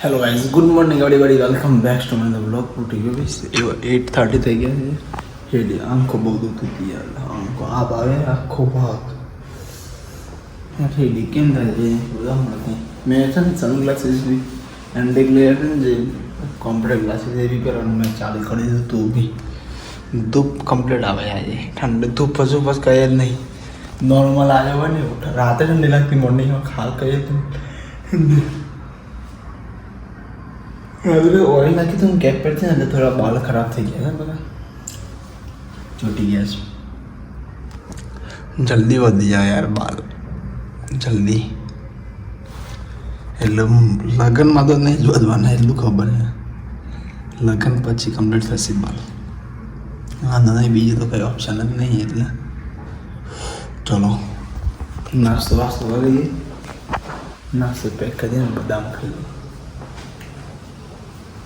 Hello guys, good morning everybody, welcome back to my blog. उठी गयो भाई 8:30 થઈ ગયા છે. હેડી આંખો બહુ દુખતી યાર. આંખો આપ આવે આખો ભાગ હેડી કેમ થાય છે બધા મળતી. મેં છે ને સનગ્લાસીસ બી એન્ડ ક્લિયર ને જે કોમ્પ્યુટર ગ્લાસીસ એ બી કરવાનું મેં ચાલુ કરી દીધું. તો બી ધૂપ કમ્પ્લીટ આવે આજે. ઠંડ ધૂપ પછી બસ કહે જ નહીં. નોર્મલ આજે હોય ને રાતે ઠંડી લાગતી, મોર્નિંગમાં ખાલ કહીએ તો ઓઇલ નાખી તો કેપ પર છે ને થોડા બાલ ખરાબ થઈ ગયા છે, બધા ચોટી ગયા છે. જલ્દી વધી જાય યાર બાલ જલ્દી. એટલે લગ્નમાં તો નહીં જ વધવાના એટલું ખબર છે. લગ્ન પછી કમ્પ્લીટ થશે બાલ. વાંધો નહીં, બીજું તો કંઈ ઓપ્શન જ નહીં. એટલે ચલો નાસ્તો વાસ્તો કરીએ. નાસ્તો પેક કરીને બદામ ખાઈએ.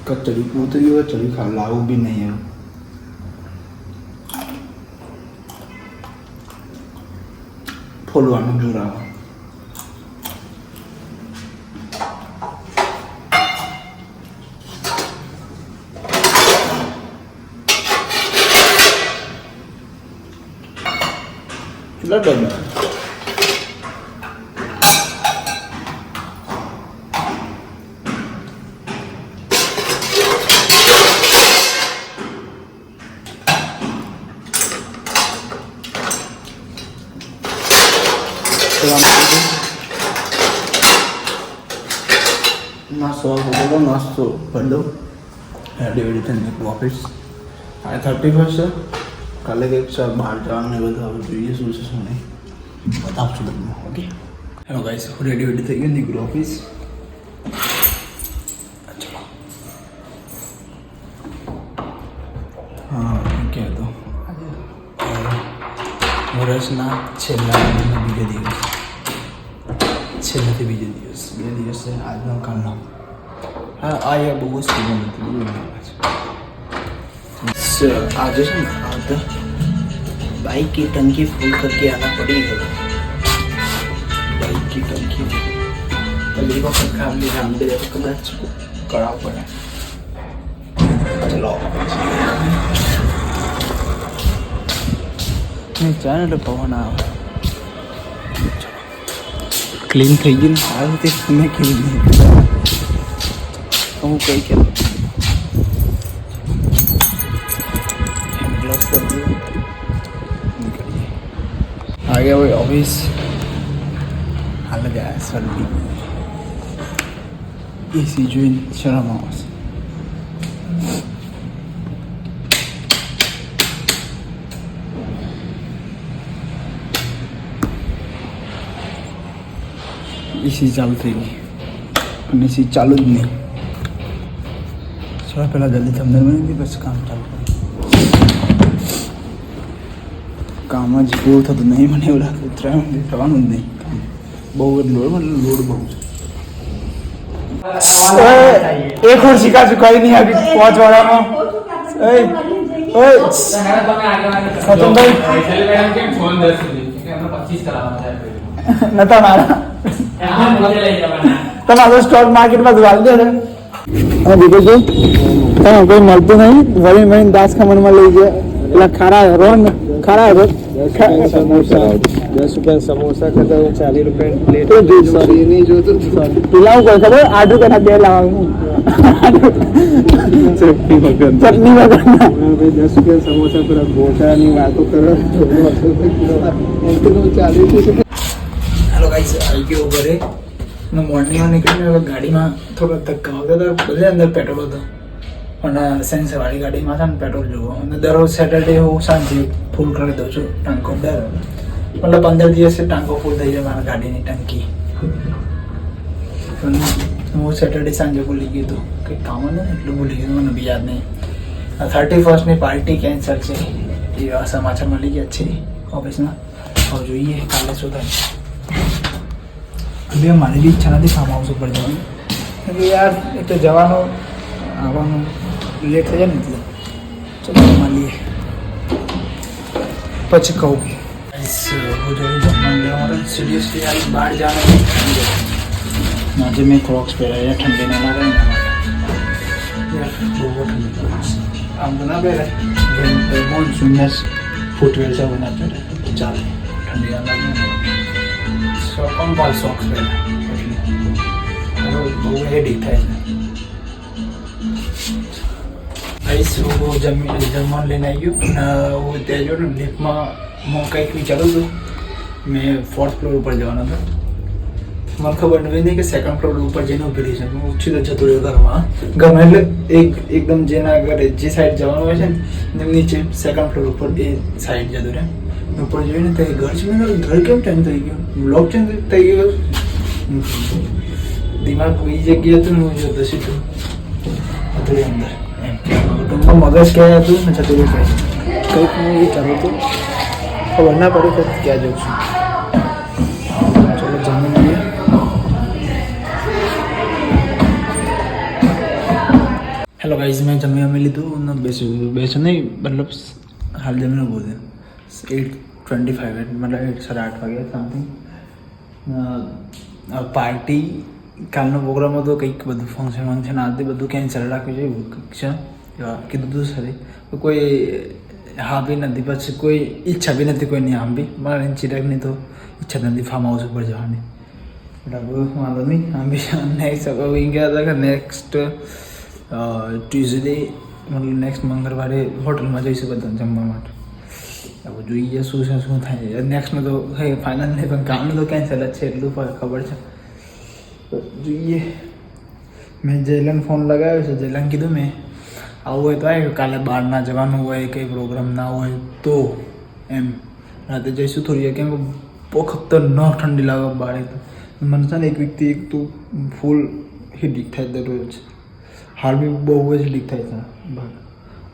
કચડી પૂતરી હોય ચડી ખા લાવું બી નહીં એમ. ફોલવાનું જોરાવા કેટલા ડબ્બા નાસ્તો કરી દઉં. રેડી વેડી થઈને ઓફિસ. આ 31 છે. કાલે કંઈક છે બહાર જવાનું એ બધું હવે જોઈએ શું છે શું નહીં બતાવશું બધું. ઓકે હેલો ગાઈસ, રેડી વેડી થઈ ગયું નીકળું ઓફિસ. ચલો હા કહેતો વર્ષના છેલ્લાથી બીજો દિવસ 2 દિવસ છે આજનો કાલનો. હા આ યાર બહુ સ્કૂલ નથી આજે છે ને आधा बाइक की टंकी फुल करके आना पड़ेगा. बाइक की टंकी पहली बार खाली रामदेव कदाच कड़ा पड़ा. चलो नहीं चाहे तो पवन આવે. ક્લીન થઈ ગયું ને આ રીતે મેં ક્લીન નહીં હું કઈ કે ગ્લાસ કરી आ गया वही ऑफिस. हाल गया सर्दी एसी जोइन शर्म आवશે. एसी ચાલુ થઈ ગઈ અને એસી ચાલુ જ નહીં. થોડા પહેલાં જલ્દી થંબનેલ બનાવી દીધી, બસ કામ ચાલુ કર્યું. કામ જ પૂરું થતું નહીં. મને એવું લાગે ઉતરાયણ થવાનું જ નહીં. કામ બહુ જ લોડ, મતલબ લોડ બહુ છે. એક और सिखा चुकाई नहीं अभी 5 वाला में. सचिन भाई नता मारा તમારો સ્ટોક માર્કેટમાં દુવાલ દે ને. અને બીજું શું તમે કોઈ મળતું નહીં. વળી વળી દાસ ખમણમાં લઈ ગયા. એટલે ખારા રોન ખારા રોજ 10 રૂપિયા સમોસા કરતા 40 રૂપિયા પ્લેટ. સોરી નહીં જોતું પિલાવ કોઈ ખબર 8 રૂપિયા 2 લાવવાનું. ચટણી વગર 10 રૂપિયા સમોસા પર ગોટાની વાતો કરો. હેલો ગાઈસ, આવી ગયો ઘરે. મોર્નિંગમાં નીકળીને ગાડીમાં થોડા ધક્કા આવતા હતા. બધે અંદર પેટ્રોલ હતો પણ સેન્સરવાળી ગાડીમાં છે ને પેટ્રોલ જોવો. અને દરરોજ સેટરડે હું સાંજે ફૂલ કરી દઉં છું ટાંકો. મતલબ 15 દિવસે ટાંકો ફૂલ થઈ જાય મારા ગાડીની ટંકી. પણ હું સેટરડે સાંજે ભૂલી ગયું હતું કંઈક કામ હતું ને એટલું ભૂલી ગયું. મને બી યાદ નહીં. 31st પાર્ટી કેન્સલ છે એવા સમાચાર મળી ગયા છે ઓફિસમાં. હવે જોઈએ કાલે શું થાય. બે મારી બી ઈચ્છા નથી ફાર્મ હાઉસ ઉપર જવાની. કે યાર એક તો જવાનું આવવાનું લેટ થઈ જાય ને એટલે ચલો મળીએ પછી કહું. હું જોડે જમવાનું લેવાનું સિરિયસલી આ બહાર જવાનું આજે મેં ક્રોક્સ પહેર્યા ઠંડી ના લાગે ને બહુ ઠંડી લાગે આમ તો ના પહેરાય મોન્સૂન ફૂટવેર છે ના પહેરે ચાલે ઠંડી ના લાગે કોણ બાલ સોક્સ પહેરે બહુ હેડી થાય છે આઈસ હું જમવાનું લઈને આવી ગયું હું ત્યાં જો ને લિફ્ટમાં હું કંઈક વિચારું છું મેં 4th ફ્લોર ઉપર જવાનો હતો મને ખબર નહીં કે 2nd ફ્લોર ઉપર જઈને ઊભી રહી છે હું સીધો જતો રહ્યો ઘરમાં એટલે એકદમ જેના ઘરે જે સાઈડ જવાનું હોય છે ને નીચે 2nd ફ્લોર ઉપર એ સાઈડ જતો રહે ઉપર જોઈને તો ઘર છે ઘર કેમ ચેન્જ થઈ ગયું બ્લોક ચેન્જ થઈ ગયો દિમાગ એ જગ્યાએ હતું ને હું જોતો સીધું હતું અંદર ટૂંકમાં મગજ ક્યાં હતું ને જતું રહ્યું કંઈક હું વિચારું હતું ખબર ના પડી તો ક્યાં જઉં છું ચલો જમી લઈએ હેલો ગાઈઝ મેં જમી લીધું ને બેસું નહીં મતલબ હાલ જમીને બોલે 8:25 મતલબ 8:30 વાગે સમથિંગ પાર્ટી કાલનો પ્રોગ્રામ હતો કંઈક બધું ફંક્શન આજે બધું કેન્સલ રાખ્યું છે એવું કંઈક છે કીધું હતું સરે કોઈ હા બી નથી પછી કોઈ ઈચ્છા બી નથી કોઈની આમ બી મારે ચિરાગની તો ઈચ્છા નથી ફાર્મ હાઉસ ઉપર જવાની બરાબર વાંધો નહીં આમ બી નેક્સ્ટ ગયા હતા કે નેક્સ્ટ ટ્યુઝડે મતલબ નેક્સ્ટ મંગળવારે હોટલમાં જઈશું બધા જમવા માટે હવે જોઈએ શું છે શું થાય નેક્સ્ટનું તો ફાઇનલ નહીં પણ કામનું તો કેન્સલ જ છે એટલું ખબર છે જોઈએ મેં જયલાને ફોન લગાવ્યો છે જયલાને કીધું મેં આવું હોય તો આવ્યું કાલે બહાર ના જવાનું હોય કંઈ પ્રોગ્રામ ના હોય તો એમ રાતે જઈશું થોડી કેમ કે બહુ ખતરનાક ઠંડી લાગે બાળે તો મને છે ને એક વીકથી એક તો ફૂલ હીટ થાય દરરોજ હાલ બી બહુ જ લીક થાય છે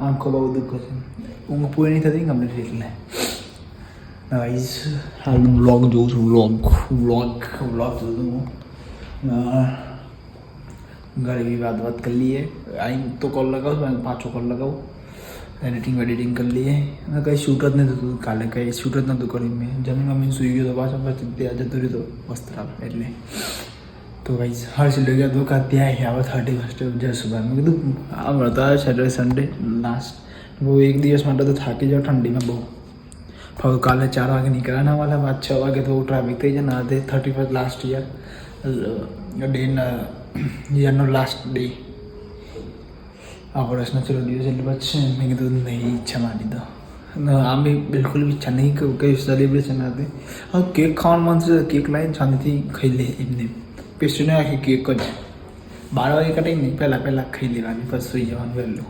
આંખો બહુ દુઃખ છે ઊંઘ પૂરી નહીં થતી કમ્પ્લીટ એટલે હાલ હું વ્લોગ જોઉં છું વ્લોગ જોઉં છું હું ઘરે બી વાત કરી લઈએ આઈ તો કોલ લગાવું પાછો કોલ લગાવું એડિટિંગ કરી લઈએ અને કંઈ શૂટ જ નથી થતું કાલે કંઈ શૂટ જ નહોતું કર્યું મેં જમીન મમ્મી સૂઈ ગયો તો પાછો પછી ત્યાં જતું રહ્યું તો વસ્ત્રાલ એટલે તો ભાઈ હર્ષ લઈ ગયા તો ત્યાં આવે 31 જશું મેં કીધું હમણાં તો આવે સેટરડે સન્ડે લાસ્ટ બહુ એક દિવસ માટે તો થાકી જાઓ ઠંડીમાં બહુ હવે કાલે 4 વાગે નીકળવાના વાળા 5-6 વાગે તો ટ્રાફિક થઈ જાય ને આજે 31 લાસ્ટ યરનો લાસ્ટ ડે આ વર્ષનો છેલ્લો દિવસ એટલે પછી મેં કીધું નહીં ઈચ્છા મારી દો આમ બી બિલકુલ ઈચ્છા નહીં કઈ સેલિબ્રેશન હતી હવે કેક ખાવાનું મન છે કેક લાવીને શાંતિથી ખાઈ લે એમને પેસ્ટ્રી નહીં આખી કેક જ 12 વાગે કટાઈ નહીં પહેલાં ખાઈ લેવાની પછી સુઈ જવાનું વહેલું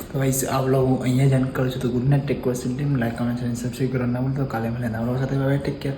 તો ભાઈ આ વ્લોગ હું અહીંયા જ કરું છું તો good night take care like comment અને સબસ્ક્રાઈબ કરવાનું ના ભૂલતા કાલે મળે નવા સાથે ટેક કેર